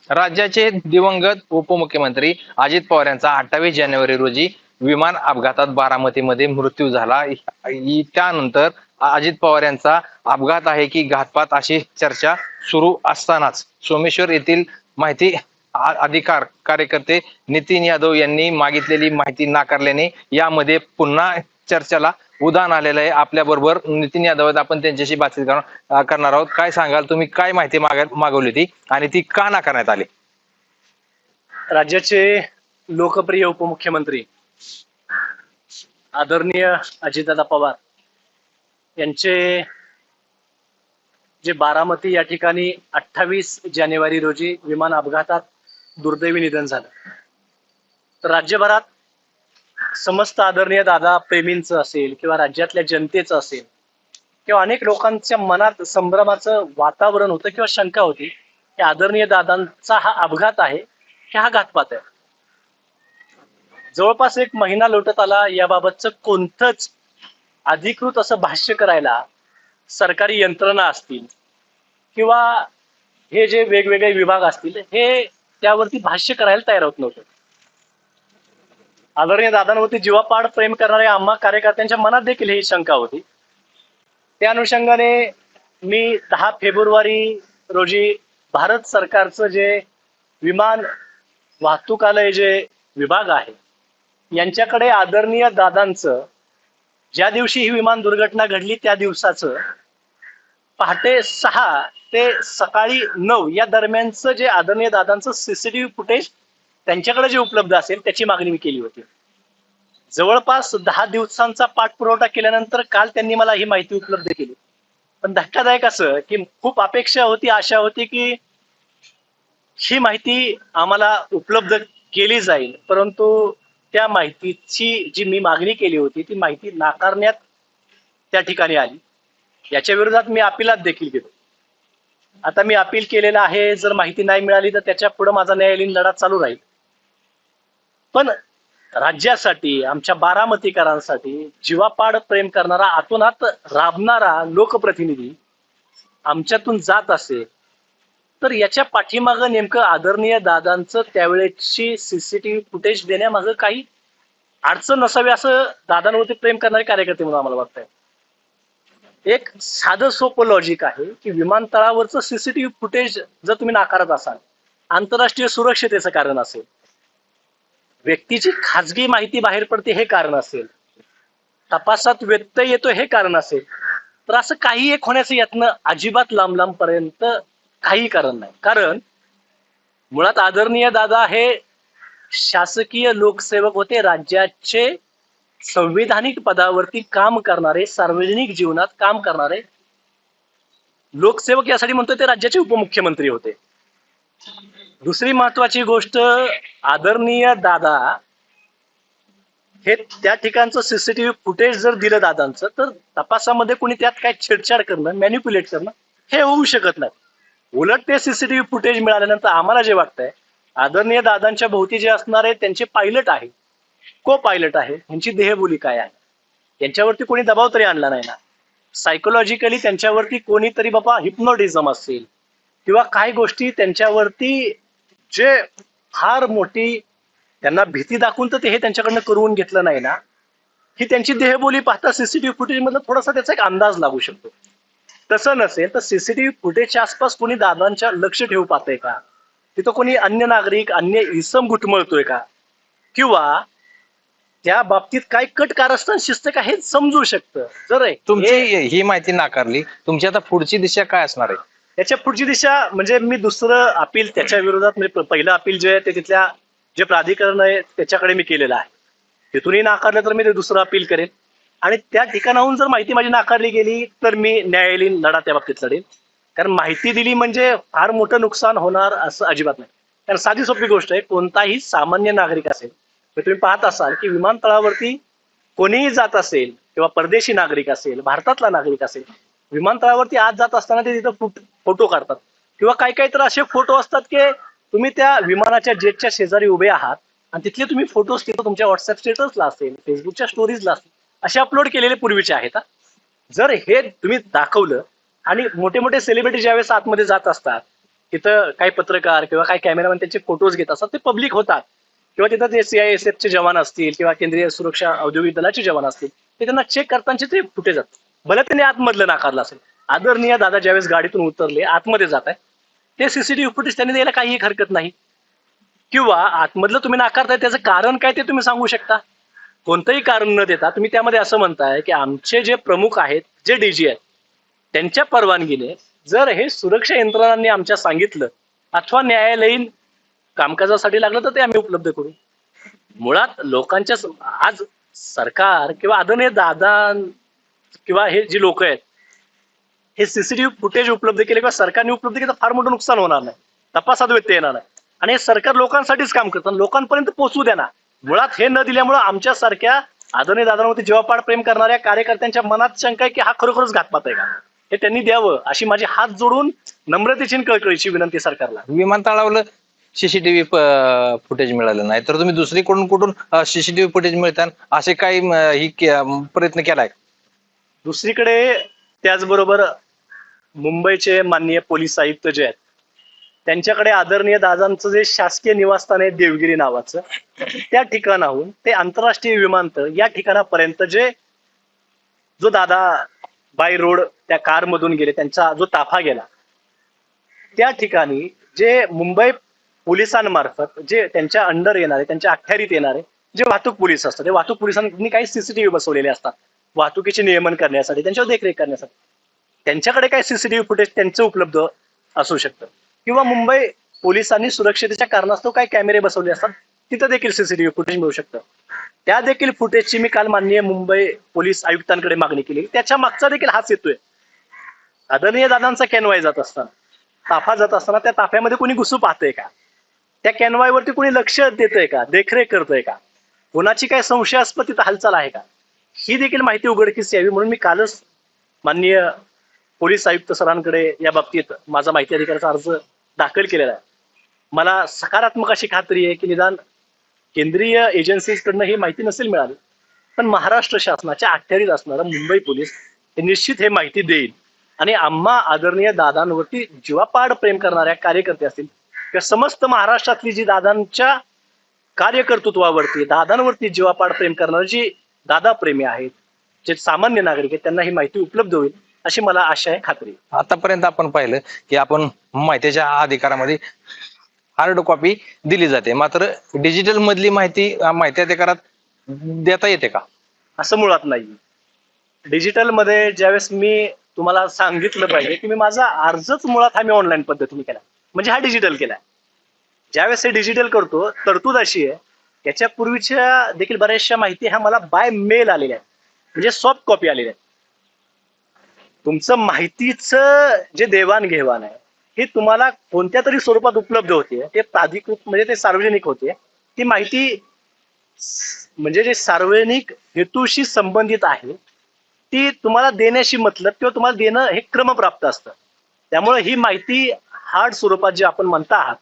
राज्याचे दिवंगत उपमुख्यमंत्री अजित पवार यांचा 28 जानेवारी रोजी विमान अपघातात बारामतीमध्ये मृत्यू झाला. त्यानंतर अजित पवार यांचा अपघात आहे की घातपात अशी चर्चा सुरू असतानाच सोमेश्वर येथील माहिती अधिकार कार्यकर्ते नितीन यादव यांनी मागितलेली माहिती नाकारल्याने यामध्ये पुन्हा चर्चेला उधाण आलेलं आहे. आपल्या बरोबर नितीन यादव आहेत, आपण त्यांच्याशी बातचीत करणार आहोत. काय सांगाल तुम्ही, काय माहिती मागवली होती आणि ती का नाकारण्यात आली? राज्याचे लोकप्रिय उपमुख्यमंत्री आदरणीय अजितदादा पवार यांचे जे बारामती या ठिकाणी 28 जानेवारी रोजी विमान अपघातात दुर्दैवी निधन झालं. तर राज्यभरात समस्त आदरणीय दादा प्रेमींचं असेल किंवा राज्यातल्या जनतेचं असेल किंवा अनेक लोकांच्या मनात संभ्रमाचं वातावरण होतं किंवा शंका होती की आदरणीय दादांचा हा अपघात आहे की हा घातपात आहे. जवळपास एक महिना लोटत आला, याबाबतचं कोणतंच अधिकृत असं भाष्य करायला सरकारी यंत्रणा असतील किंवा हे जे वेगवेगळे विभाग असतील हे त्यावरती भाष्य करायला तयार होत नव्हतं. आदरणीय दादांवरती जीवापाड प्रेम करणाऱ्या आम्हा कार्यकर्त्यांच्या मनात देखील ही शंका होती. त्या अनुषंगाने मी 10 फेब्रुवारी रोजी भारत सरकारचं जे विमान वाहतूकालय जे विभाग आहे यांच्याकडे आदरणीय दादांचं ज्या दिवशी ही विमान दुर्घटना घडली त्या दिवसाचं पहाटे 6 ते सकाळी 9 या दरम्यानचं जे आदरणीय दादांचं सीसीटीव्ही फुटेज त्यांच्याकडे जे उपलब्ध असेल त्याची मागणी मी केली होती. जवळपास 10 दिवसांचा पाठपुरवठा केल्यानंतर काल त्यांनी मला ही माहिती उपलब्ध केली. पण धक्कादायक असं की खूप अपेक्षा होती, आशा होती की ही माहिती आम्हाला उपलब्ध केली जाईल, परंतु त्या माहितीची जी मी मागणी केली होती ती माहिती नाकारण्यात त्या ठिकाणी आली. याच्या विरोधात मी अपिलात देखील गेलो. आता मी अपील केलेलं आहे, जर माहिती नाही मिळाली तर त्याच्या पुढे माझा न्यायालयीन लढा चालू राहील. पण राज्यासाठी, आमच्या बारामतीकरांसाठी जीवापाड प्रेम करणारा, आतोनात राबणारा लोकप्रतिनिधी आमच्यातून जात असेल तर याच्या पाठीमागं नेमकं आदरणीय दादांचं त्यावेळेची सीसीटीव्ही फुटेज देण्यामागं काही अडचण नसावी असं दादांवरती प्रेम करणारे कार्यकर्ते म्हणून आम्हाला वाटतंय. एक साधं सोपं लॉजिक आहे की विमानतळावरचं सीसीटीव्ही फुटेज जर तुम्ही नाकारत असाल, आंतरराष्ट्रीय सुरक्षतेचं कारण असेल, व्यक्तीची खाजगी माहिती बाहेर पडते हे कारण असेल, तपासात व्यत्यय येतो हे कारण असेल, तर असं काही एक होण्याचं यातनं अजिबात लांब पर्यंत काही कारण नाही. कारण मुळात आदरणीय दादा हे शासकीय लोकसेवक होते, राज्याचे संविधानिक पदावरती काम करणारे, सार्वजनिक जीवनात काम करणारे लोकसेवक. यासाठी म्हणतो ते राज्याचे उपमुख्यमंत्री होते. दुसरी महत्वाची गोष्ट, आदरणीय दादा हे त्या ठिकाणचं सीसीटीव्ही फुटेज जर दिलं दादांचं तर तपासामध्ये कोणी त्यात काय छेडछाड करणं, मॅन्युप्युलेट करणं हे होऊ शकत नाही. उलट ते सीसीटीव्ही फुटेज मिळाल्यानंतर आम्हाला जे वाटतंय, आदरणीय दादांच्या भोवती जे असणारे त्यांचे पायलट आहे, को पायलट आहे, यांची देहबोली काय आहे, यांच्यावरती कोणी दबाव तरी आणला नाही ना? सायकोलॉजिकली त्यांच्यावरती कोणीतरी बाबा हिप्नोटिझम असेल किंवा काही गोष्टी त्यांच्यावरती जे फार मोठी त्यांना भीती दाखवून तर ते हे त्यांच्याकडनं करून घेतलं नाही ना, ही त्यांची देहबोली पाहता सीसीटीव्ही फुटेज मधला थोडासा त्याचा एक अंदाज लागू शकतो. तसं नसेल तर सीसीटीव्ही फुटेजच्या आसपास कोणी दादांच्या लक्ष ठेवू पाहतंय का, तिथं कोणी अन्य नागरिक, अन्य इसम घुटमळतोय का, किंवा त्या बाबतीत काय कट कारस्थान शिस्त का हे समजू शकतं. जर तुमची ही माहिती नाकारली, तुमची आता पुढची दिशा काय असणार आहे? त्याच्या पुढची दिशा म्हणजे मी दुसरं अपील त्याच्या विरोधात, म्हणजे पहिलं अपील जे आहे ते तिथल्या जे प्राधिकरण आहे त्याच्याकडे मी केलेलं आहे. तिथूनही नाकारलं तर मी ते दुसरं अपील करेन आणि त्या ठिकाणाहून जर माहिती माझी नाकारली गेली तर मी न्यायालयीन लढा त्या बाबतीत लढेन. कारण माहिती दिली म्हणजे फार मोठं नुकसान होणार असं अजिबात नाही. कारण साधी सोपी गोष्ट आहे, कोणताही सामान्य नागरिक असेल, तुम्ही पाहत असाल की विमानतळावरती कोणीही जात असेल किंवा परदेशी नागरिक असेल, भारतातला नागरिक असेल, विमानतळावरती आज जात असताना ते तिथं फोटो काढतात किंवा काही तर असे फोटो असतात की तुम्ही त्या विमानाच्या जेटच्या शेजारी उभे आहात आणि तिथले तुम्ही फोटोज तिथं तुमच्या व्हॉट्सअप स्टेटसला असेल, फेसबुकच्या स्टोरीजला असेल, असे अपलोड केलेले पूर्वीचे आहेत. जर हे तुम्ही दाखवलं आणि मोठे मोठे सेलिब्रिटी ज्यावेळेस आतमध्ये जात असतात तिथं काही पत्रकार किंवा काही कॅमेरामॅन त्यांचे फोटोज घेत असतात, ते पब्लिक होतात. किंवा तिथं ते CISFचे जवान असतील किंवा केंद्रीय सुरक्षा औद्योगिक दलाचे जवान असतील, ते त्यांना चेक करताना ते फुटेज जातात. भले त्यांनी आतमधलं नाकारलं असेल. आदरणीय दादा ज्यावेळेस गाडीतून उतरले, आतमध्ये जात आहे, ते सीसीटीव्ही फुटेज त्यांनी द्यायला काही हरकत नाही. किंवा आतमधलं तुम्ही नाकारताय त्याचं कारण काय ते तुम्ही सांगू शकता. कोणतंही कारण न देता तुम्ही त्यामध्ये असं म्हणताय की आमचे जे प्रमुख आहेत, जे DG आहेत, त्यांच्या परवानगीने जर हे सुरक्षा यंत्रणांनी आमच्या सांगितलं अथवा न्यायालयीन कामकाजासाठी लागलं तर ते आम्ही उपलब्ध करू. मुळात लोकांच्या आज सरकार किंवा आदरणीय दादा किंवा हे जी लोक आहेत, हे सीसीटीव्ही फुटेज उपलब्ध केले किंवा सरकारने उपलब्ध केलं तर फार मोठं नुकसान होणार नाही, तपासात व्यत्यय येणार नाही. आणि हे सरकार लोकांसाठीच काम करतं, लोकांपर्यंत पोहोचू द्या ना. मुळात हे न दिल्यामुळे आमच्यासारख्या आदरणीय दादांवरती जीवापाड प्रेम करणाऱ्या कार्यकर्त्यांच्या मनात शंका आहे की हा खरोखरच घातपात आहे का, हे त्यांनी द्यावं अशी माझी हात जोडून नम्रतेची आणि कळकळीची विनंती सरकारला. विमानतळावर सीसीटीव्ही फुटेज मिळालं नाही तर तुम्ही दुसरीकडून कुठून सीसीटीव्ही फुटेज मिळतात असे काही प्रयत्न केलाय? दुसरीकडे त्याचबरोबर मुंबईचे माननीय पोलीस आयुक्त जे आहेत, त्यांच्याकडे आदरणीय दादांचं जे शासकीय निवासस्थान आहे देवगिरी नावाचं, त्या ठिकाणाहून ते आंतरराष्ट्रीय विमानतळ या ठिकाणापर्यंत जो दादा बाय रोड त्या कार मधून गेले, त्यांचा जो ताफा गेला, त्या ठिकाणी जे मुंबई पोलिसांमार्फत जे त्यांच्या अंडर येणारे, त्यांच्या अखत्यारीत येणारे जे वाहतूक पोलीस असतात, ते वाहतूक पोलिसांनी काही सीसीटीव्ही बसवलेले असतात वाहतुकीचे नियमन करण्यासाठी, त्यांच्यावर देखरेख करण्यासाठी. त्यांच्याकडे काही सीसीटीव्ही फुटेज त्यांचं उपलब्ध असू शकतं. किंवा मुंबई पोलिसांनी सुरक्षतेच्या कारणास्तव काही कॅमेरे बसवले असतात, तिथं देखील सीसीटीव्ही फुटेज मिळू शकतं. त्या देखील फुटेजची मी काल माननीय मुंबई पोलीस आयुक्तांकडे मागणी केली. त्याच्या मागचा देखील हाच येतोय. आदरणीय दादांचा कॅनवाय जात असताना, ताफा जात असताना त्या ताफ्यामध्ये कोणी घुसू पाहतंय का, त्या कॅनवायवरती कोणी लक्ष देतंय का, देखरेख करतंय का, कोणाची काय संशयास्पद तिथं हालचाल आहे का, ही देखील माहिती उघडकीस यावी म्हणून मी कालच माननीय पोलीस आयुक्त सरांकडे या बाबतीत माझा माहिती अधिकाराचा अर्ज दाखल केलेला आहे. मला सकारात्मक अशी खात्री आहे की निदान केंद्रीय एजन्सीजकडनं ही माहिती नसेल मिळाली, पण महाराष्ट्र शासनाच्या अखत्यारीत असणारा मुंबई पोलीस हे निश्चित हे माहिती देईल. आणि आम्हा आदरणीय दादांवरती जीवापाड प्रेम करणाऱ्या कार्यकर्ते असतील किंवा समस्त महाराष्ट्रातली जी दादांच्या कार्यकर्तृत्वावरती, दादांवरती जीवापाड प्रेम करणारी जी दादा प्रेमी आहेत, जे सामान्य नागरिक आहेत, त्यांना ही माहिती उपलब्ध होईल अशी मला आशा आहे, खात्री आहे. आतापर्यंत आपण पाहिलं की आपण माहितीच्या अधिकारामध्ये हार्ड कॉपी दिली जाते, मात्र डिजिटल मधली माहिती अधिकारात देता येते का? असं मुळात नाही. डिजिटल मध्ये ज्यावेळेस मी तुम्हाला सांगितलं पाहिजे की मी माझा अर्जच मुळात मी ऑनलाईन पद्धतीने केला, म्हणजे हा डिजिटल केलाय. ज्यावेळेस हे डिजिटल करतो, तरतूद अशी आहे, याच्या पूर्वीच्या देखील बऱ्याचशा माहिती ह्या मला बाय मेल आलेल्या आहेत, म्हणजे सॉफ्ट कॉपी आलेल्या आहेत. तुमचं माहितीचं जे देवाणघेवाण आहे हे तुम्हाला कोणत्या तरी स्वरूपात उपलब्ध होते, ते प्राधिकृत म्हणजे ते सार्वजनिक होते. ती माहिती म्हणजे जे सार्वजनिक हेतूशी संबंधित आहे ती तुम्हाला देण्याशी मतलब किंवा तुम्हाला देणं हे क्रमप्राप्त असतं. त्यामुळे ही माहिती हार्ड स्वरूपात जे आपण म्हणता आहात,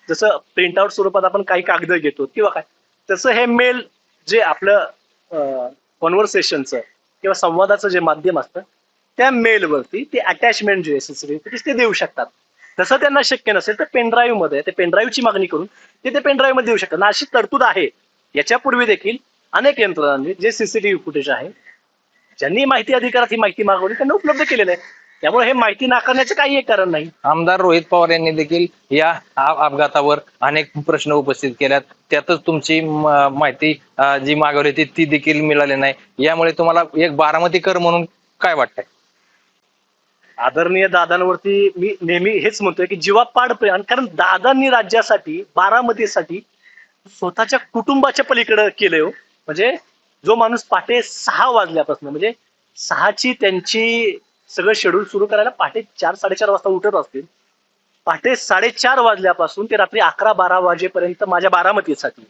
जसं प्रिंटआउट स्वरूपात आपण काही कागद घेतो किंवा काय, तसं हे मेल जे आपलं कॉन्व्हर्सेशनचं किंवा संवादाचं जे माध्यम असतं, त्या मेलवरती ते अटॅचमेंट जे ते देऊ शकतात. तसं त्यांना शक्य नसेल तर पेनड्राईव्ह मध्ये ते पेनड्राईव्हची मागणी करून ते पेनड्राईव्ह मध्ये देऊ शकतात. अशी तरतूद आहे. याच्यापूर्वी देखील अनेक यंत्रणांनी जे सीसीटीव्ही फुटेज आहे, ज्यांनी माहिती अधिकारात ही माहिती मागवली त्यांना उपलब्ध केलेलं आहे. त्यामुळे हे माहिती नाकारण्याचं काही एक कारण नाही. आमदार रोहित पवार यांनी देखील या अपघातावर अनेक प्रश्न उपस्थित केल्यात, त्यातच तुमची माहिती जी मागवली होती ती देखील मिळाली नाही. यामुळे तुम्हाला एक बारामतीकर म्हणून काय वाटतंय? आदरणीय दादांवरती मी नेहमी हेच म्हणतोय की जीवापाड प्रेम, कारण दादांनी राज्यासाठी, बारामतीसाठी स्वतःच्या कुटुंबाच्या पलीकडे केलंय. म्हणजे जो माणूस पहाटे 6 वाजल्यापासून, म्हणजे 6ची त्यांची सगळं शेड्यूल सुरू करायला पहाटे 4-4:30 वाजता उठत असतील, पहाटे 4:30 वाजल्यापासून ते रात्री 11-12 वाजेपर्यंत माझ्या बारामतीसाठी,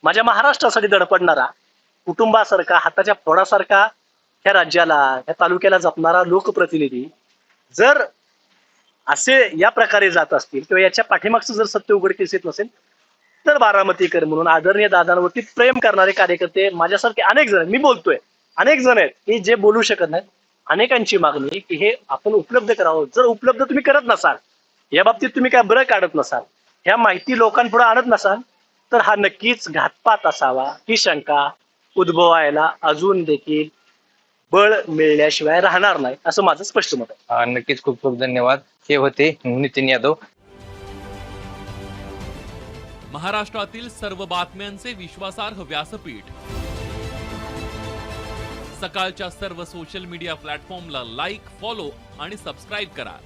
माझ्या महाराष्ट्रासाठी धडपडणारा, कुटुंबासारखा, हाताच्या फोडासारखा ह्या राज्याला, ह्या तालुक्याला जपणारा लोकप्रतिनिधी जर असे या प्रकारे जात असतील किंवा याच्या पाठीमागचं जर सत्य उघडकीस येत नसेल, तर बारामतीकर म्हणून आदरणीय दादांवरती प्रेम करणारे कार्यकर्ते माझ्यासारखे अनेक जण, मी बोलतोय अनेक जण आहेत की जे बोलू शकत नाहीत. अनेकांची मागणी की हे आपण उपलब्ध करावं. जर उपलब्ध तुम्ही करत नसाल या बाबतीत तुम्ही काय बरं काढत नसाल, ह्या माहिती लोकांपुढे आणत नसाल, तर हा नक्कीच घातपात असावा ही शंका उद्भवायला अजून देखील बळ मिळण्याशिवाय राहणार नाही, असं माझं स्पष्ट मत आहे. नक्कीच खूप खूप धन्यवाद. हे होते नितीन यादव. महाराष्ट्रातील सर्व बातम्यांचे विश्वासार्ह व्यासपीठ, सकाळच्या सर्व सोशल मीडिया प्लॅटफॉर्मला लाईक, फॉलो आणि सबस्क्राईब करा.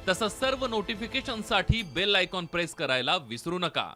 तसंच सर्व नोटिफिकेशनसाठी बेल आयकॉन प्रेस करायला विसरू नका.